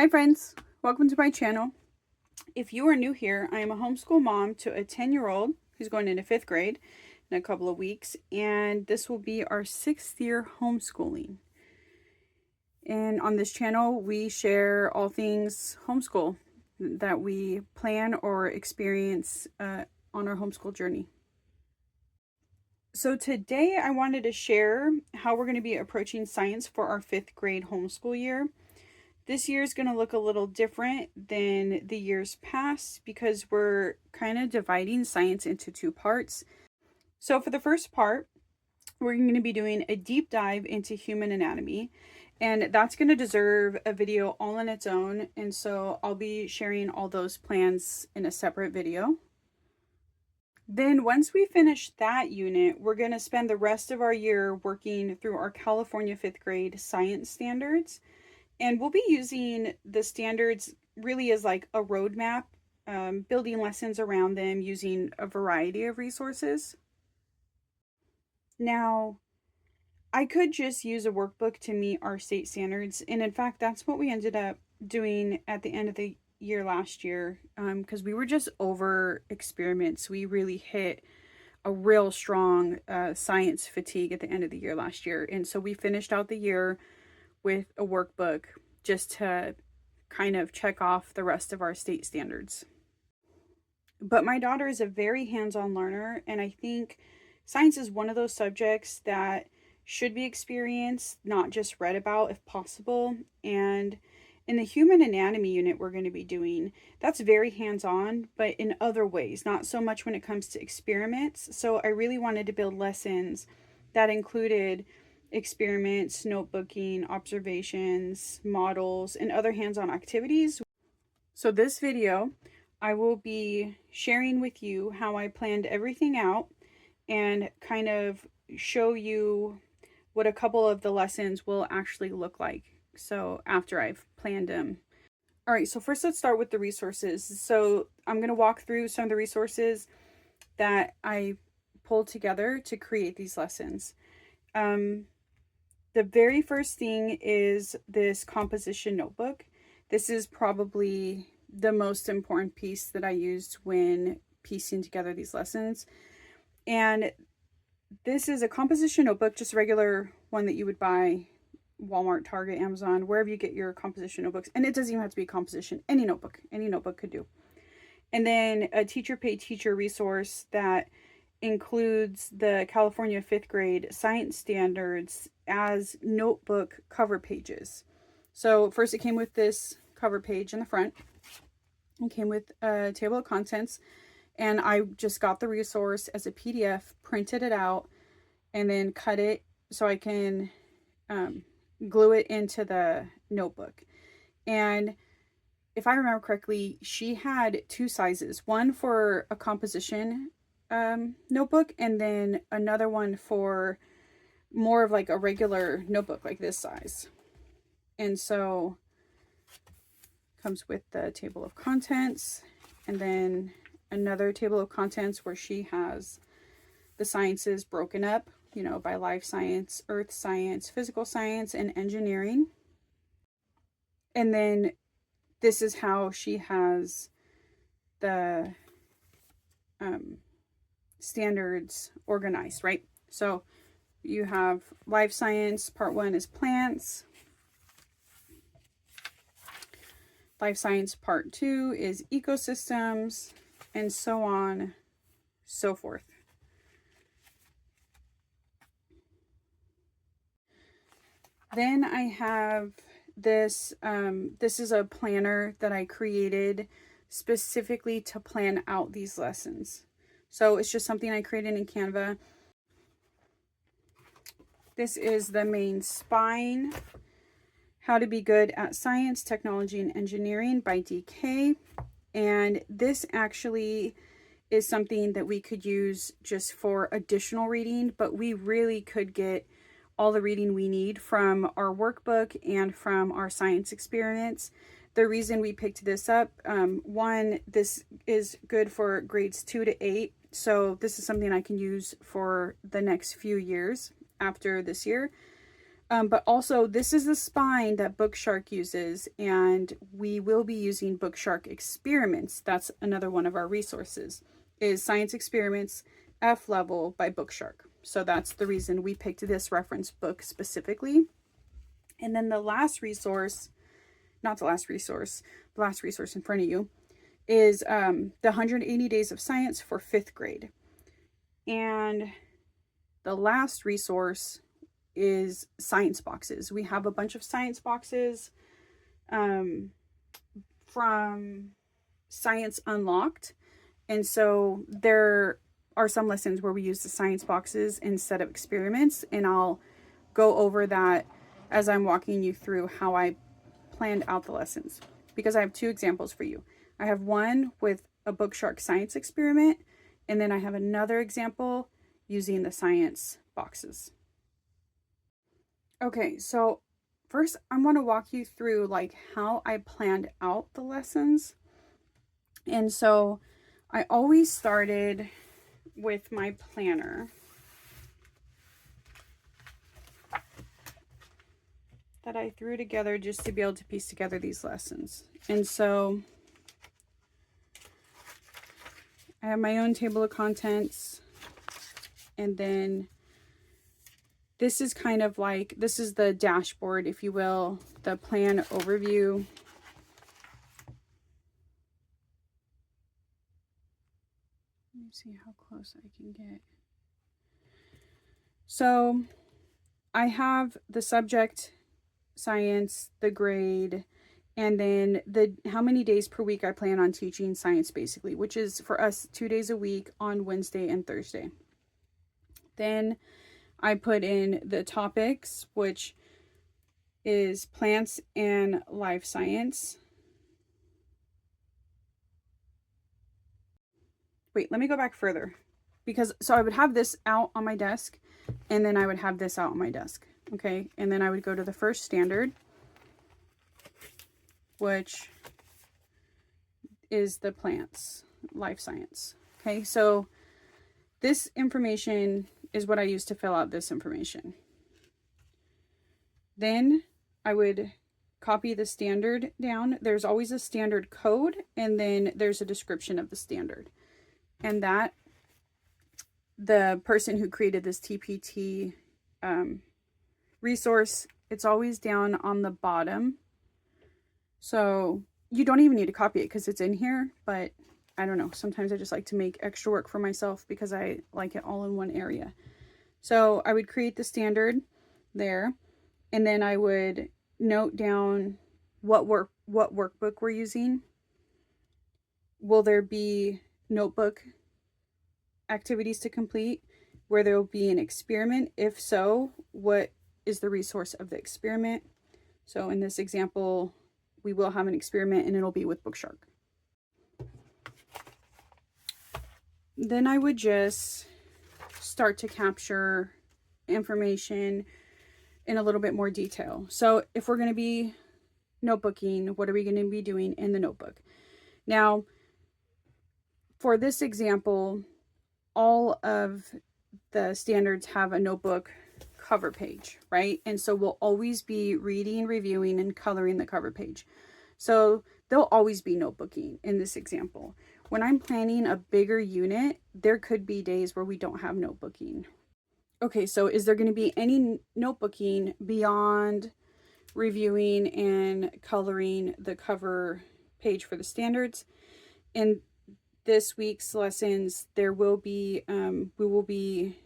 Hi friends, welcome to my channel. If you are new here, I am a homeschool mom to a 10-year-old who's going into 5th grade in a couple of weeks, and this will be our 6th year homeschooling. And on this channel, we share all things homeschool that we plan or experience on our homeschool journey. So today I wanted to share how we're going to be approaching science for our 5th grade homeschool year. This year is going to look a little different than the years past because we're kind of dividing science into two parts. So for the first part, we're going to be doing a deep dive into human anatomy, and that's going to deserve a video all on its own. And so I'll be sharing all those plans in a separate video. Then once we finish that unit, we're going to spend the rest of our year working through our California 5th grade science standards. And we'll be using the standards really as like a roadmap, building lessons around them using a variety of resources. Now, I could just use a workbook to meet our state standards. And in fact, that's what we ended up doing at the end of the year last year, because we were just over experiments. We really hit a real strong science fatigue at the end of the year last year. And so we finished out the year with a workbook just to kind of check off the rest of our state standards. But my daughter is a very hands-on learner, and I think science is one of those subjects that should be experienced, not just read about if possible. And in the human anatomy unit we're going to be doing, that's very hands-on, but in other ways, not so much when it comes to experiments. So I really wanted to build lessons that included experiments, notebooking, observations, models, and other hands-on activities. So this video, I will be sharing with you how I planned everything out and kind of show you what a couple of the lessons will actually look like. So after I've planned them. All right, so first let's start with the resources. So I'm going to walk through some of the resources that I pulled together to create these lessons. The very first thing is this composition notebook. This is probably the most important piece that I used when piecing together these lessons. And this is a composition notebook, just a regular one that you would buy Walmart, Target, Amazon, wherever you get your composition notebooks. And it doesn't even have to be composition, any notebook could do. And then a teacher pay teacher resource that includes the California 5th grade science standards as notebook cover pages. So first it came with this cover page in the front. It came with a table of contents, and I just got the resource as a PDF, printed it out, and then cut it so I can glue it into the notebook. And if I remember correctly, she had two sizes, one for a composition notebook, and then another one for more of like a regular notebook like this size. And so comes with the table of contents, and then another table of contents where she has the sciences broken up, you know, by life science, earth science, physical science, and engineering. And then this is how she has the standards organized, right? So you have life science, part 1 is plants. Life science part 2 is ecosystems, and so on, so forth. Then I have this, this is a planner that I created specifically to plan out these lessons. So it's just something I created in Canva. This is the main spine, How to Be Good at Science, Technology, and Engineering by DK. And this actually is something that we could use just for additional reading, but we really could get all the reading we need from our workbook and from our science experiments. The reason we picked this up, one, this is good for grades 2 to 8. So this is something I can use for the next few years after this year. But also, this is the spine that Bookshark uses, and we will be using Bookshark Experiments. That's another one of our resources, is Science Experiments F Level by Bookshark. So that's the reason we picked this reference book specifically. And then the last resource, not the last resource, the last resource in front of you, is the 180 Days of Science for 5th grade. And the last resource is science boxes. We have a bunch of science boxes from Science Unlocked. And so there are some lessons where we use the science boxes instead of experiments. And I'll go over that as I'm walking you through how I planned out the lessons. Because I have 2 examples for you. I have one with a Bookshark science experiment. And then I have another example using the science boxes. Okay, so first I want to walk you through like how I planned out the lessons. And so I always started with my planner that I threw together just to be able to piece together these lessons. And so I have my own table of contents, and then this is kind of like, this is the dashboard, if you will, the plan overview. Let me see how close I can get. So I have the subject, science, the grade, and then the how many days per week I plan on teaching science basically, which is for us 2 days a week on Wednesday and Thursday. Then I put in the topics, which is plants and life science. Wait, let me go back further. Because, so I would have this out on my desk, and then I would have this out on my desk. Okay, and then I would go to the first standard, which is the plants, life science. Okay, so this information is what I use to fill out this information. Then I would copy the standard down. There's always a standard code, and then there's a description of the standard. And that, the person who created this TPT resource, it's always down on the bottom. So you don't even need to copy it because it's in here, but I don't know. Sometimes I just like to make extra work for myself because I like it all in one area. So I would create the standard there, and then I would note down what workbook we're using. Will there be notebook activities to complete where there will be an experiment? If so, what is the resource of the experiment? So in this example, we will have an experiment and it'll be with Bookshark. Then I would just start to capture information in a little bit more detail. So if we're going to be notebooking, what are we going to be doing in the notebook? Now, for this example, all of the standards have a notebook cover page, right? And so we'll always be reading, reviewing, and coloring the cover page. So there'll always be notebooking in this example. When I'm planning a bigger unit, there could be days where we don't have notebooking. Okay, so is there going to be any notebooking beyond reviewing and coloring the cover page for the standards? In this week's lessons, there will be, we will be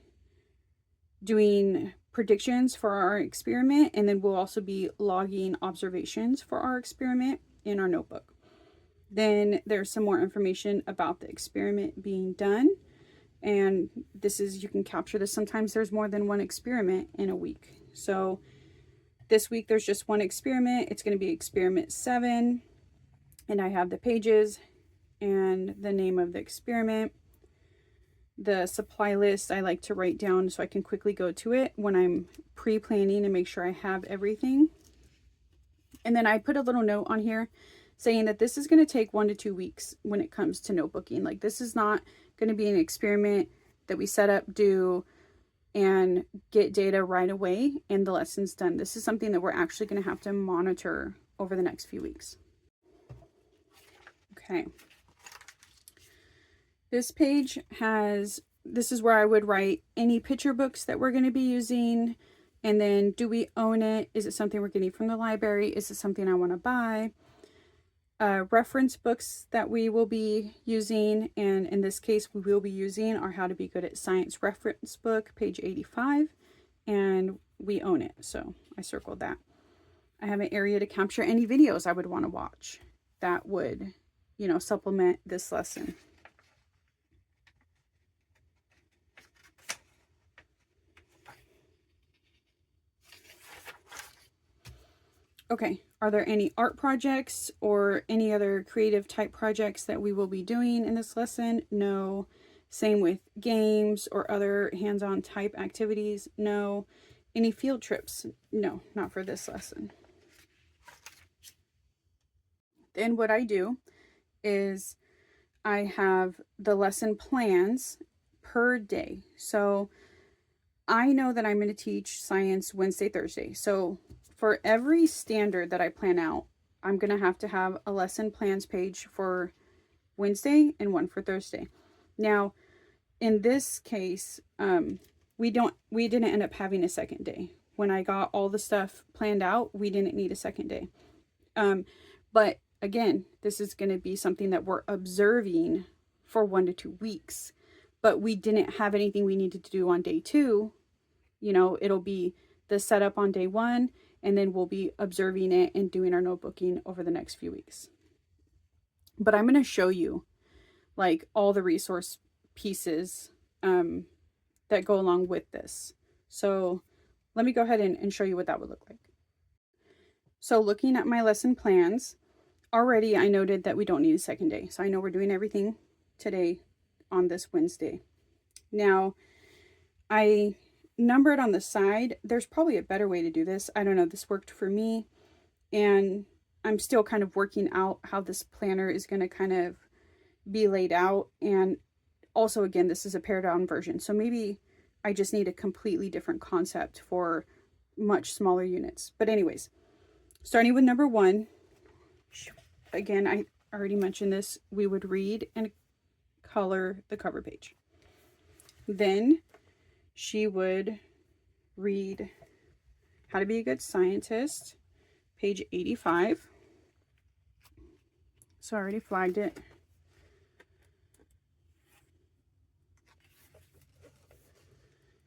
doing predictions for our experiment, and then we'll also be logging observations for our experiment in our notebook. Then there's some more information about the experiment being done, and this is, you can capture this. Sometimes there's more than one experiment in a week. So this week there's just one experiment. It's going to be experiment 7, and I have the pages and the name of the experiment. The supply list I like to write down so I can quickly go to it when I'm pre-planning and make sure I have everything. And then I put a little note on here saying that this is going to take 1 to 2 weeks when it comes to notebooking. Like, this is not going to be an experiment that we set up, do, and get data right away and the lesson's done. This is something that we're actually going to have to monitor over the next few weeks. Okay. This page has, this is where I would write any picture books that we're going to be using. And then, do we own it? Is it something we're getting from the library? Is it something I want to buy? Reference books that we will be using, and in this case we will be using our How to Be Good at Science reference book, page 85, and we own it, so I circled that. I have an area to capture any videos I would want to watch that would, you know, supplement this lesson. Okay, are there any art projects or any other creative type projects that we will be doing in this lesson? No. Same with games or other hands-on type activities? No. Any field trips? No, not for this lesson. Then what I do is I have the lesson plans per day. So I know that I'm going to teach science Wednesday, Thursday. So for every standard that I plan out, I'm going to have a lesson plans page for Wednesday and one for Thursday. Now, in this case, we didn't end up having a second day. When I got all the stuff planned out, we didn't need a second day. But again, this is going to be something that we're observing for 1 to 2 weeks. But we didn't have anything we needed to do on day 2. You know, it'll be the setup on day 1, and then we'll be observing it and doing our notebooking over the next few weeks. But I'm going to show you like all the resource pieces that go along with this. So let me go ahead and show you what that would look like. So looking at my lesson plans, already I noted that we don't need a second day. So I know we're doing everything today on this Wednesday. Now, I numbered on the side. There's probably a better way to do this. I don't know. This worked for me. And I'm still kind of working out how this planner is going to kind of be laid out. And also, again, this is a pared down version. So maybe I just need a completely different concept for much smaller units. But anyways, starting with number 1, again, I already mentioned this. We would read and color the cover page. Then she would read How to Be a Good Scientist, page 85. So I already flagged it.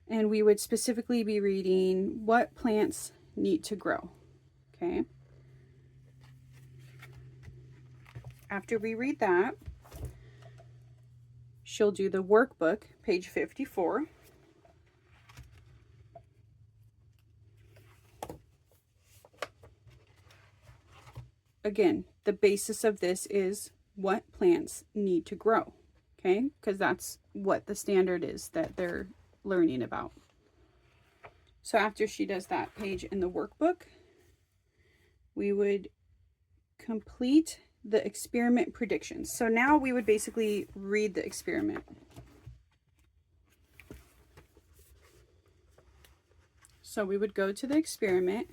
And we would specifically be reading What Plants Need to Grow. Okay. After we read that, she'll do the workbook, page 54. Again, the basis of this is what plants need to grow, okay? Because that's what the standard is that they're learning about. So after she does that page in the workbook, we would complete the experiment predictions. So now we would basically read the experiment. So we would go to the experiment.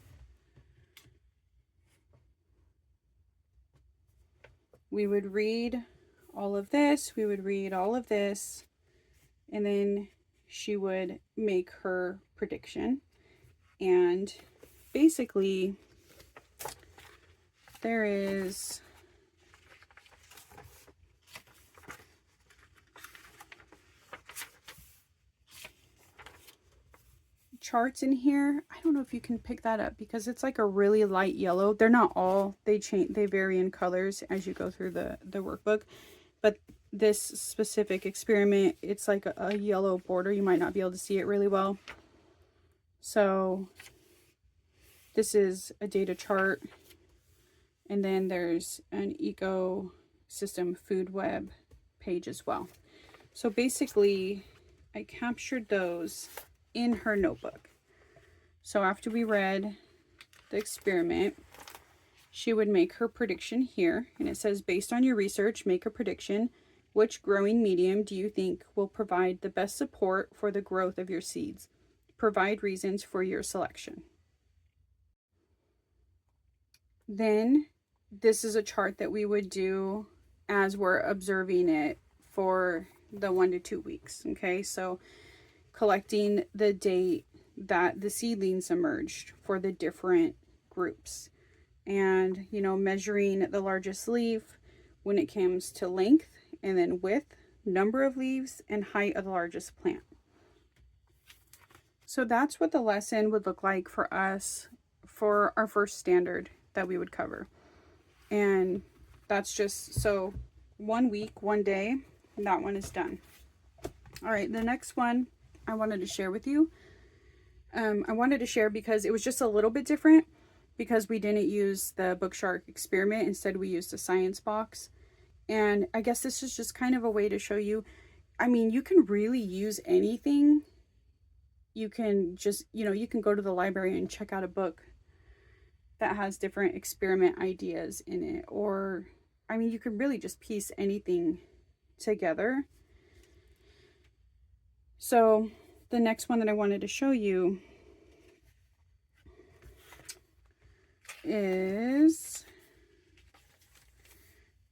We would read all of this, we would read all of this, and then she would make her prediction. And basically, there is charts in here. I don't know if you can pick that up because it's like a really light yellow. They're not all, they vary in colors as you go through the workbook, but this specific experiment, it's like a yellow border. You might not be able to see it really well. So this is a data chart, and then there's an ecosystem food web page as well. So basically I captured those in her notebook. So after we read the experiment, she would make her prediction here, and it says, based on your research, make a prediction. Which growing medium do you think will provide the best support for the growth of your seeds? Provide reasons for your selection. Then this is a chart that we would do as we're observing it for the 1 to 2 weeks. Okay, so collecting the date that the seedlings emerged for the different groups, and measuring the largest leaf when it comes to length, and then width, number of leaves, and height of the largest plant. So that's what the lesson would look like for us for our first standard that we would cover. And that's just, so 1 week, 1 day, that one is done. All right, the next one I wanted to share with you. I wanted to share because it was just a little bit different, because we didn't use the Bookshark experiment. Instead, we used a science box. And I guess this is just kind of a way to show you, I mean, you can really use anything. You can just, you can go to the library and check out a book that has different experiment ideas in it. Or, I mean, you can really just piece anything together. So the next one that I wanted to show you is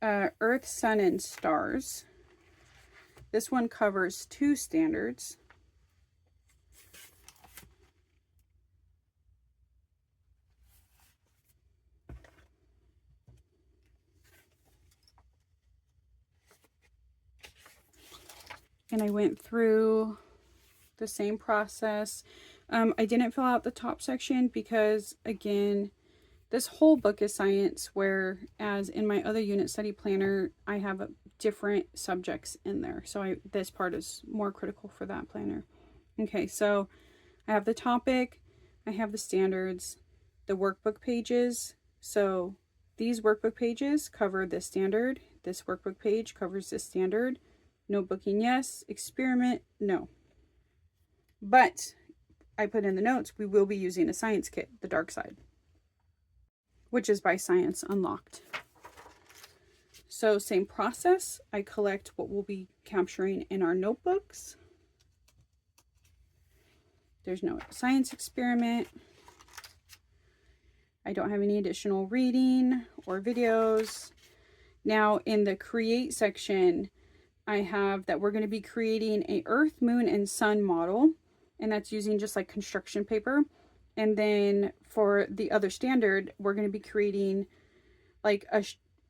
Earth, Sun, and Stars. This one covers 2 standards. And I went through the same process. I didn't fill out the top section because, again, this whole book is science, whereas in my other unit study planner, I have different subjects in there. So this part is more critical for that planner. Okay, so I have the topic, I have the standards, the workbook pages. So these workbook pages cover this standard. This workbook page covers this standard. Notebooking, yes. Experiment, no. But I put in the notes, we will be using a science kit, the dark side, which is by Science Unlocked. So same process. I collect what we'll be capturing in our notebooks. There's no science experiment. I don't have any additional reading or videos. Now in the create section, I have that we're going to be creating a Earth, Moon, and Sun model, and that's using just like construction paper. And then for the other standard, we're going to be creating like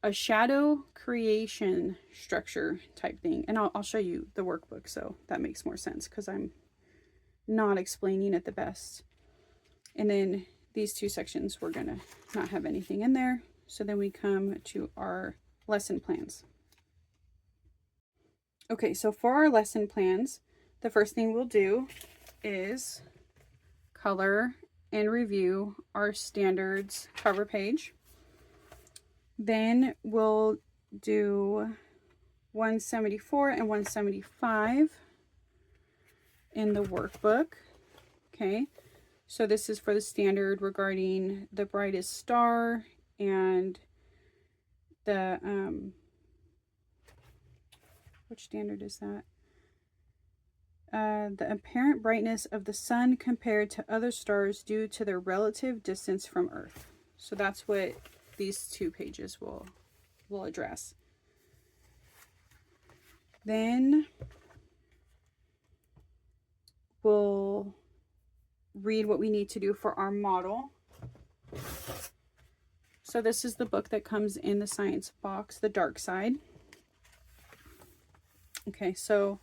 a shadow creation structure type thing. And I'll show you the workbook, so that makes more sense because I'm not explaining it the best. And then these 2 sections, we're going to not have anything in there. So then we come to our lesson plans. Okay, so for our lesson plans, the first thing we'll do is color and review our standards cover page. Then we'll do 174 and 175 in the workbook. Okay, so this is for the standard regarding the brightest star and the which standard is that? The apparent brightness of the sun compared to other stars due to their relative distance from Earth. So that's what these 2 pages will address. Then we'll read what we need to do for our model. So this is the book that comes in the science box, the dark side. Okay, so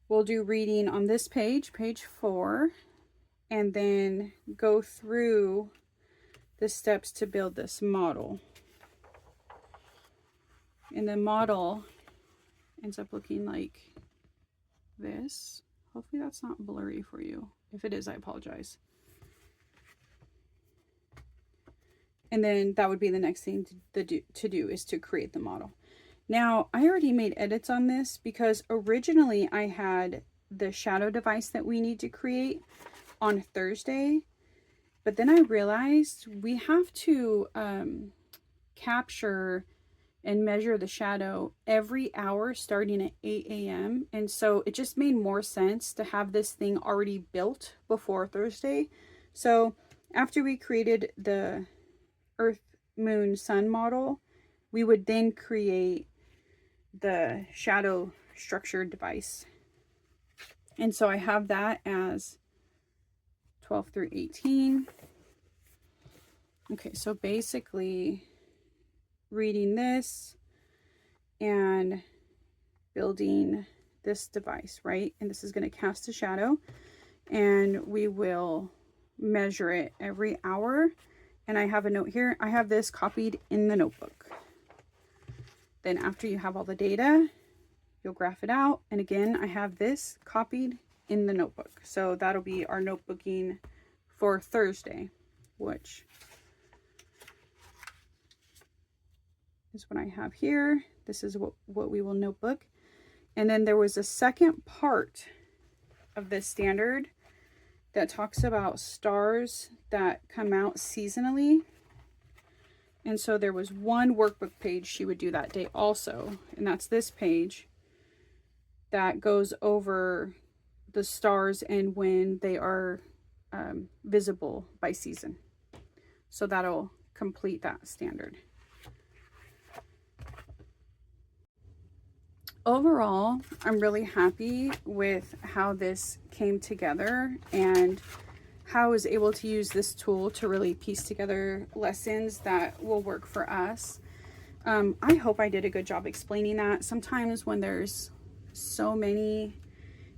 we'll do reading on this page, page 4, and then go through the steps to build this model. And the model ends up looking like this. Hopefully that's not blurry for you. If it is, I apologize. And then that would be the next thing to do is to create the model. Now, I already made edits on this because originally I had the shadow device that we need to create on Thursday. But then I realized we have to capture and measure the shadow every hour starting at 8 a.m. And so it just made more sense to have this thing already built before Thursday. So after we created the Earth, Moon, Sun model, we would then create the shadow structured device. And so I have that as 12 through 18. Okay, so basically reading this and building this device, right? And this is going to cast a shadow, and we will measure it every hour. And I have a note here. I have this copied in the notebook. Then after you have all the data, you'll graph it out. And again, I have this copied in the notebook. So that'll be our notebooking for Thursday, which is what I have here. This is what we will notebook. And then there was a second part of this standard that talks about stars that come out seasonally. And so there was one workbook page she would do that day also. And that's this page that goes over the stars and when they are visible by season. So that'll complete that standard. Overall, I'm really happy with how this came together and how I was able to use this tool to really piece together lessons that will work for us. I hope I did a good job explaining that. Sometimes when there's so many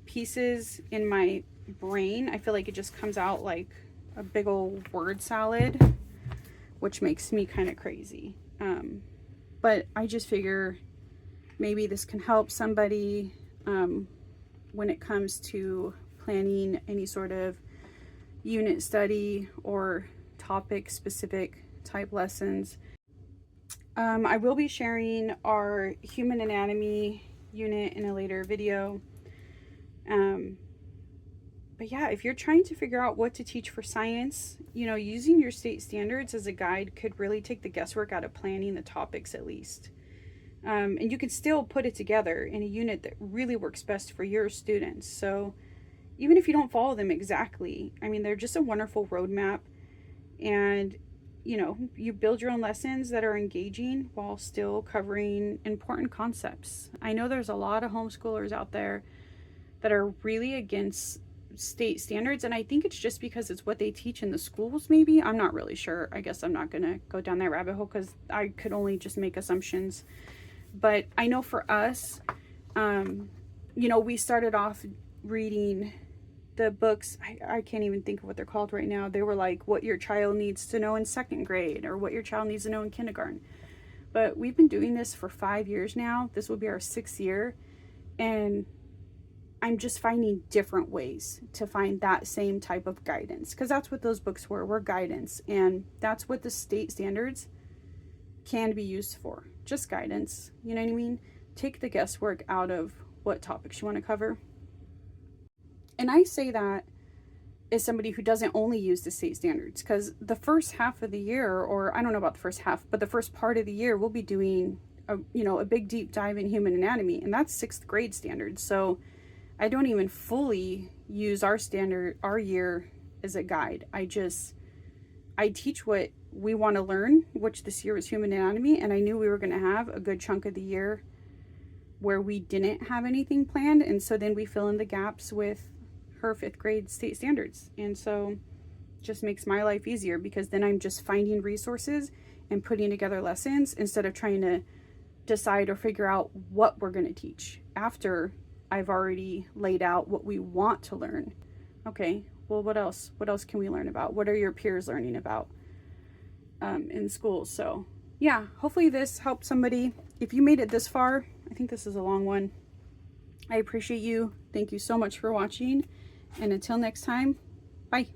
pieces in my brain, I feel like it just comes out like a big old word salad, which makes me kind of crazy. But I just figure maybe this can help somebody when it comes to planning any sort of unit study or topic specific type lessons. I will be sharing our human anatomy unit in a later video. But yeah, if you're trying to figure out what to teach for science, you know, using your state standards as a guide could really take the guesswork out of planning the topics at least. And you can still put it together in a unit that really works best for your students. So even if you don't follow them exactly, I mean, they're just a wonderful roadmap. And, you know, you build your own lessons that are engaging while still covering important concepts. I know there's a lot of homeschoolers out there that are really against state standards. And I think it's just because it's what they teach in the schools, maybe. I'm not really sure. I guess I'm not going to go down that rabbit hole because I could only just make assumptions. But I know for us, you know, we started off reading the books. I can't even think of what they're called right now. They were like what your child needs to know in second grade or what your child needs to know in kindergarten. But we've been doing this for 5 years now. This will be our 6th year. And I'm just finding different ways to find that same type of guidance, because that's what those books were guidance. And that's what the state standards can be used for. Just guidance, you know what I mean? Take the guesswork out of what topics you want to cover. And I say that as somebody who doesn't only use the state standards, because the first half of the year, or I don't know about the first half, but the first part of the year, we'll be doing a big deep dive in human anatomy, and that's 6th grade standards. So I don't even fully use our year as a guide. I teach what we want to learn, which this year was human anatomy, and I knew we were going to have a good chunk of the year where we didn't have anything planned, and so then we fill in the gaps with her 5th grade state standards. And so just makes my life easier, because then I'm just finding resources and putting together lessons instead of trying to decide or figure out what we're going to teach after I've already laid out what we want to learn. Okay, well, what else can we learn about? What are your peers learning about in school? So yeah, hopefully this helped somebody. If you made it this far, I think this is a long one. I appreciate you. Thank you so much for watching. And until next time, bye.